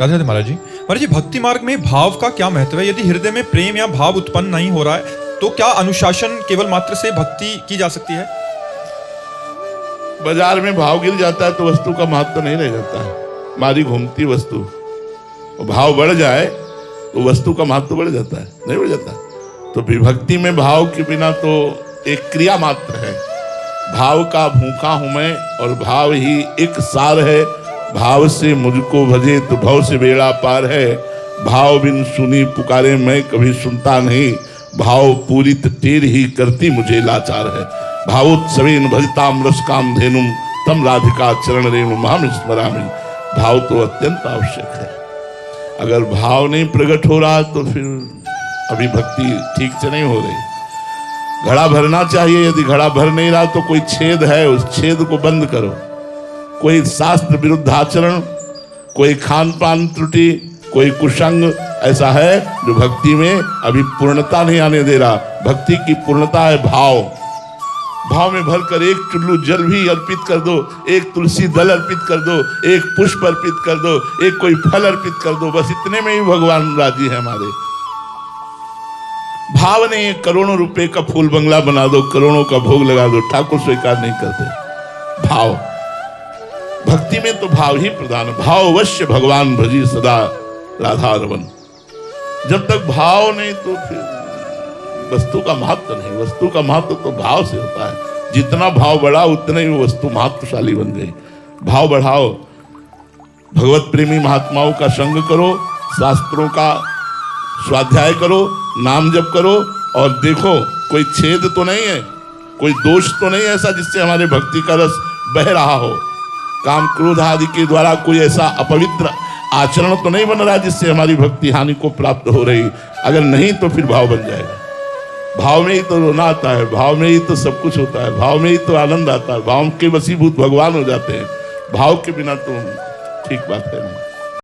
राधे राधे महाराज जी, भक्ति मार्ग में भाव का क्या महत्व है? यदि हृदय में प्रेम या भाव उत्पन्न नहीं हो रहा है तो क्या अनुशासन केवल मात्र से भक्ति की जा सकती है? बाजार में भाव गिर जाता है तो वस्तु का महत्व नहीं रह जाता है। मारी घूमती वस्तु, भाव बढ़ जाए तो वस्तु का महत्व बढ़ जाता है, नहीं बढ़ जाता। तो विभक्ति में भाव के बिना तो एक क्रिया मात्र है। भाव का भूखा हूं मैं और भाव ही एक सार है। भाव से मुझको भजे तो भव से बेड़ा पार है। भाव बिन सुनी पुकारे मैं कभी सुनता नहीं। भाव पूरी टेर ही करती मुझे लाचार है। भावोत्सवेन भजताम रसकाम धेनुम तम राधिका चरण रेणु महाम स्मरामि। भाव तो अत्यंत आवश्यक है। अगर भाव नहीं प्रकट हो रहा तो फिर अभी भक्ति ठीक से नहीं हो रही। घड़ा भरना चाहिए, यदि घड़ा भर नहीं रहा तो कोई छेद है, उस छेद को बंद करो। कोई शास्त्र विरुद्ध आचरण, कोई खान पान त्रुटि, कोई कुसंग ऐसा है जो भक्ति में अभी पूर्णता नहीं आने दे रहा। भक्ति की पूर्णता है भाव। भाव में भरकर एक चुल्लू जल भी अर्पित कर दो, एक तुलसी दल अर्पित कर दो, एक पुष्प अर्पित कर दो, एक कोई फल अर्पित कर दो, बस इतने में ही भगवान राजी है हमारे। भाव नहीं, करोड़ों रुपए का फूल बंगला बना दो, करोड़ों का भोग लगा दो, ठाकुर स्वीकार नहीं करते। भाव, भक्ति में तो भाव ही प्रधान। भाव अवश्य भगवान भजी सदा राधा रमन। जब तक भाव नहीं तो फिर वस्तु का महत्व नहीं। वस्तु का महत्व तो भाव से होता है। जितना भाव बढ़ा उतने ही वस्तु महत्वशाली बन गई। भाव बढ़ाओ, भगवत प्रेमी महात्माओं का संग करो, शास्त्रों का स्वाध्याय करो, नाम जप करो और देखो कोई छेद तो नहीं है, कोई दोष तो नहीं है ऐसा जिससे हमारे भक्ति का रस बह रहा हो। काम क्रोध आदि के द्वारा कोई ऐसा अपवित्र आचरण तो नहीं बन रहा जिससे हमारी भक्ति हानि को प्राप्त हो रही। अगर नहीं तो फिर भाव बन जाएगा। भाव में ही तो रोना आता है, भाव में ही तो सब कुछ होता है, भाव में ही तो आनंद आता है। भाव के वशीभूत भगवान हो जाते हैं। भाव के बिना तो ठीक बात है नहीं।